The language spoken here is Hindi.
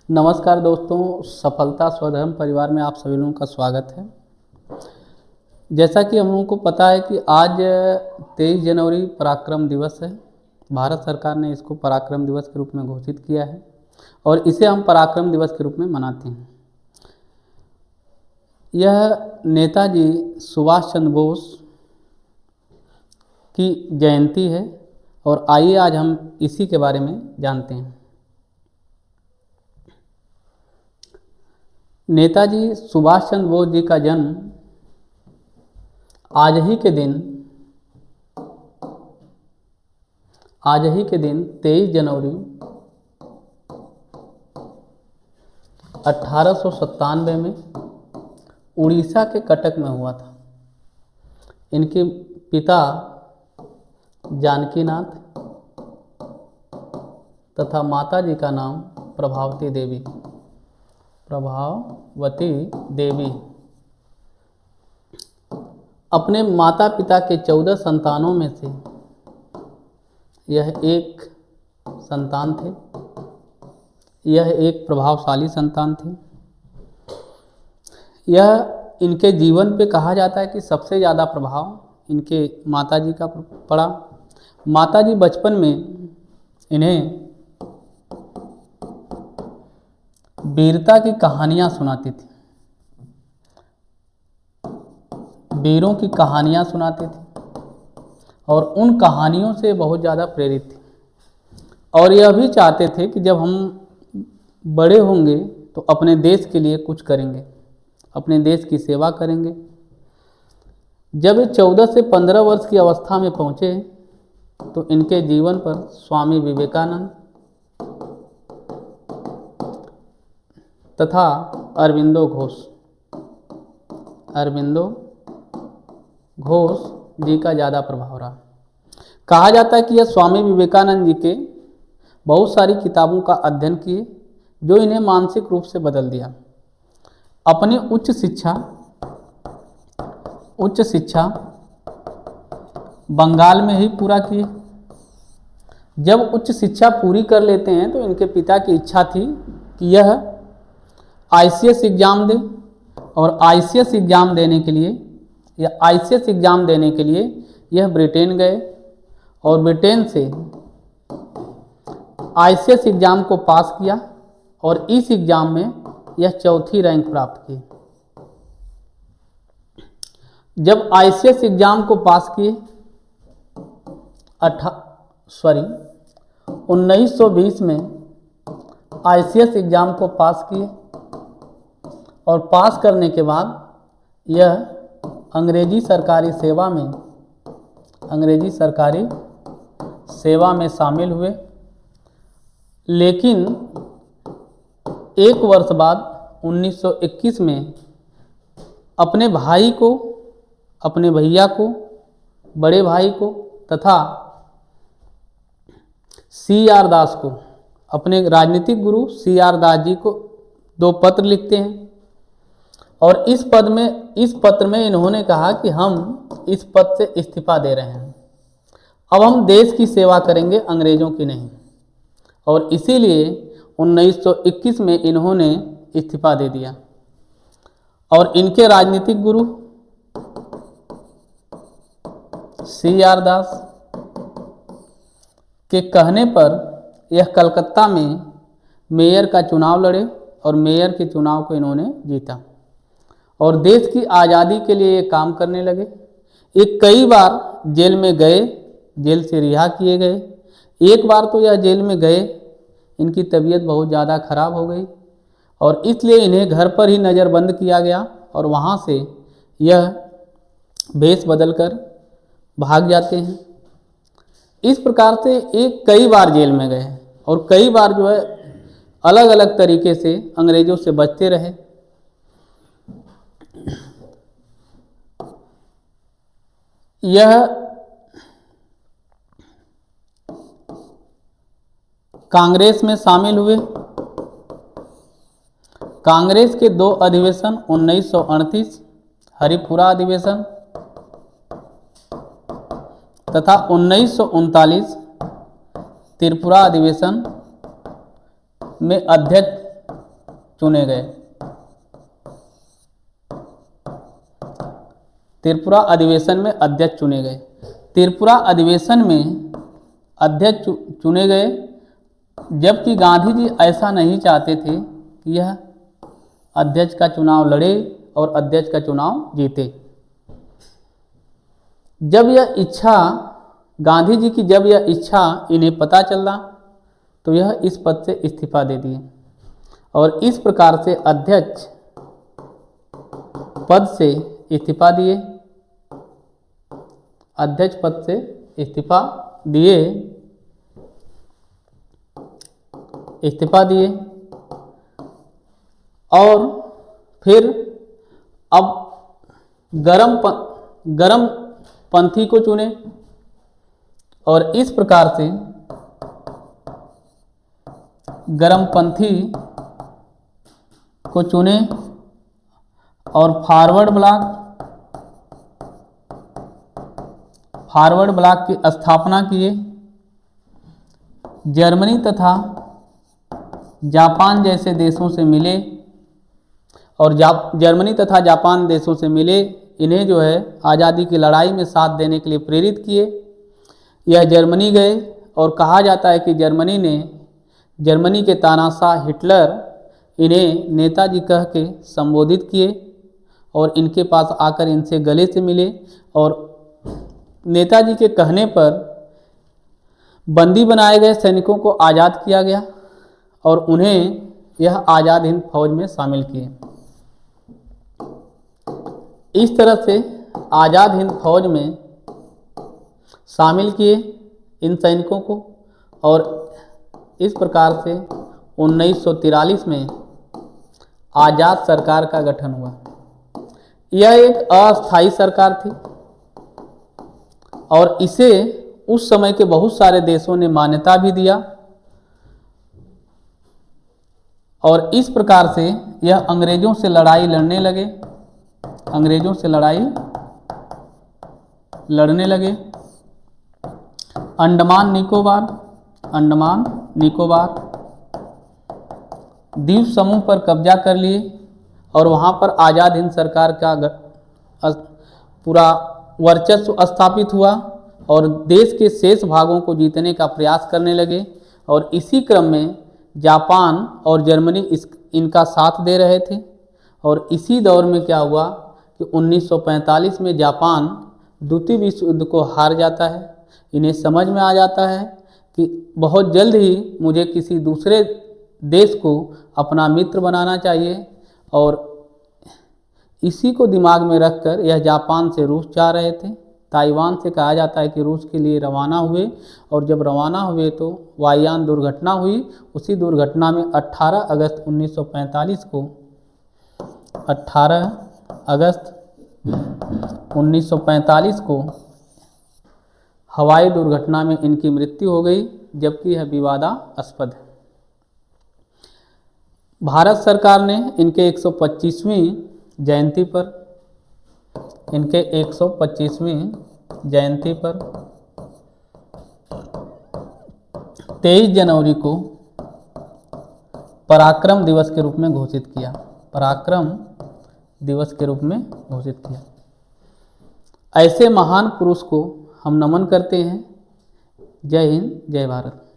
नमस्कार दोस्तों, सफलता स्वधर्म परिवार में आप सभी लोगों का स्वागत है। जैसा कि हम लोगों को पता है कि आज 23 जनवरी पराक्रम दिवस है। भारत सरकार ने इसको पराक्रम दिवस के रूप में घोषित किया है और इसे हम पराक्रम दिवस के रूप में मनाते हैं। यह नेताजी सुभाष चंद्र बोस की जयंती है और आइए आज हम इसी के बारे में जानते हैं। नेताजी सुभाष चंद्र बोस जी का जन्म आज ही के दिन 23 जनवरी 1897 में उड़ीसा के कटक में हुआ था। इनके पिता जानकीनाथ तथा माता जी का नाम प्रभावती देवी। अपने माता पिता के 14 संतानों में से यह एक संतान थे। यह एक प्रभावशाली संतान थे। यह इनके जीवन पे कहा जाता है कि सबसे ज़्यादा प्रभाव इनके माताजी का पड़ा। माताजी बचपन में इन्हें वीरता की कहानियाँ सुनाती थी, वीरों की कहानियाँ सुनाती थी और उन कहानियों से बहुत ज़्यादा प्रेरित थी और यह भी चाहते थे कि जब हम बड़े होंगे तो अपने देश के लिए कुछ करेंगे, अपने देश की सेवा करेंगे। जब ये 14 से 15 वर्ष की अवस्था में पहुँचे तो इनके जीवन पर स्वामी विवेकानंद तथा अरविंदो घोष जी का ज़्यादा प्रभाव रहा। कहा जाता है कि यह स्वामी विवेकानंद जी के बहुत सारी किताबों का अध्ययन किए जो इन्हें मानसिक रूप से बदल दिया। अपनी उच्च शिक्षा बंगाल में ही पूरा किए। जब उच्च शिक्षा पूरी कर लेते हैं तो इनके पिता की इच्छा थी कि यह आईसीएस एग्ज़ाम दे और आईसीएस एग्ज़ाम देने के लिए यह ब्रिटेन गए और ब्रिटेन से आईसीएस एग्ज़ाम को पास किया और इस एग्ज़ाम में यह 4थी रैंक प्राप्त की। जब आईसीएस एग्ज़ाम को पास किए 1920 में आईसीएस एग्ज़ाम को पास किए और पास करने के बाद यह अंग्रेजी सरकारी सेवा में शामिल हुए। लेकिन एक वर्ष बाद 1921 में अपने भैया को, बड़े भाई को तथा CR दास को, अपने राजनीतिक गुरु CR दास जी को 2 पत्र लिखते हैं और इस पत्र में इन्होंने कहा कि हम इस पद से इस्तीफा दे रहे हैं। अब हम देश की सेवा करेंगे, अंग्रेजों की नहीं। और इसीलिए 1921 में इन्होंने इस्तीफा दे दिया और इनके राजनीतिक गुरु CR दास के कहने पर यह कलकत्ता में मेयर का चुनाव लड़े और मेयर के चुनाव को इन्होंने जीता और देश की आज़ादी के लिए ये काम करने लगे। ये कई बार जेल में गए, जेल से रिहा किए गए। एक बार तो यह जेल में गए, इनकी तबीयत बहुत ज़्यादा खराब हो गई और इसलिए इन्हें घर पर ही नज़रबंद किया गया और वहाँ से यह भेष बदलकर भाग जाते हैं। इस प्रकार से एक कई बार जेल में गए और कई बार जो है अलग अलग तरीके से अंग्रेज़ों से बचते रहे। यह कांग्रेस में शामिल हुए। कांग्रेस के 2 अधिवेशन 1938 हरिपुरा अधिवेशन तथा 1939 त्रिपुरा अधिवेशन में अध्यक्ष चुने गए। त्रिपुरा अधिवेशन में अध्यक्ष चुने गए। त्रिपुरा अधिवेशन में अध्यक्ष चुने गए, जबकि गांधी जी ऐसा नहीं चाहते थे कि यह अध्यक्ष का चुनाव लड़े और अध्यक्ष का चुनाव जीते। जब यह इच्छा गांधी जी की जब यह इच्छा इन्हें पता चला तो यह इस पद से इस्तीफा दे दिए और इस प्रकार से अध्यक्ष पद से इस्तीफा दिए। अध्यक्ष पद से इस्तीफा दिए और फिर अब गरम पंथी को चुने और इस प्रकार से गरम पंथी को चुने और फॉरवर्ड ब्लॉक की स्थापना किए। जर्मनी तथा जापान जैसे देशों से मिले और जर्मनी तथा जापान देशों से मिले, इन्हें जो है आज़ादी की लड़ाई में साथ देने के लिए प्रेरित किए। यह जर्मनी गए और कहा जाता है कि जर्मनी के तानाशाह हिटलर इन्हें नेताजी कह के संबोधित किए और इनके पास आकर इनसे गले से मिले और नेताजी के कहने पर बंदी बनाए गए सैनिकों को आज़ाद किया गया और उन्हें यह आज़ाद हिंद फौज में शामिल किए। इस तरह से आज़ाद हिंद फौज में शामिल किए इन सैनिकों को और इस प्रकार से 1943 में आज़ाद सरकार का गठन हुआ। यह एक अस्थायी सरकार थी और इसे उस समय के बहुत सारे देशों ने मान्यता भी दिया और इस प्रकार से यह अंग्रेजों से लड़ाई लड़ने लगे। अंडमान निकोबार द्वीप समूह पर कब्जा कर लिए और वहाँ पर आज़ाद हिंद सरकार का पूरा वर्चस्व स्थापित हुआ और देश के शेष भागों को जीतने का प्रयास करने लगे और इसी क्रम में जापान और जर्मनी इनका साथ दे रहे थे। और इसी दौर में क्या हुआ कि 1945 में जापान द्वितीय विश्व युद्ध को हार जाता है। इन्हें समझ में आ जाता है कि बहुत जल्द ही मुझे किसी दूसरे देश को अपना मित्र बनाना चाहिए और इसी को दिमाग में रखकर यह जापान से रूस जा रहे थे। ताइवान से कहा जाता है कि रूस के लिए रवाना हुए और जब रवाना हुए तो वायुयान दुर्घटना हुई। उसी दुर्घटना में 18 अगस्त 1945 को हवाई दुर्घटना में इनकी मृत्यु हो गई, जबकि यह विवादास्पद है। भारत सरकार ने इनके 125वीं जयंती पर 23 जनवरी को पराक्रम दिवस के रूप में घोषित किया। ऐसे महान पुरुष को हम नमन करते हैं। जय हिंद, जय भारत।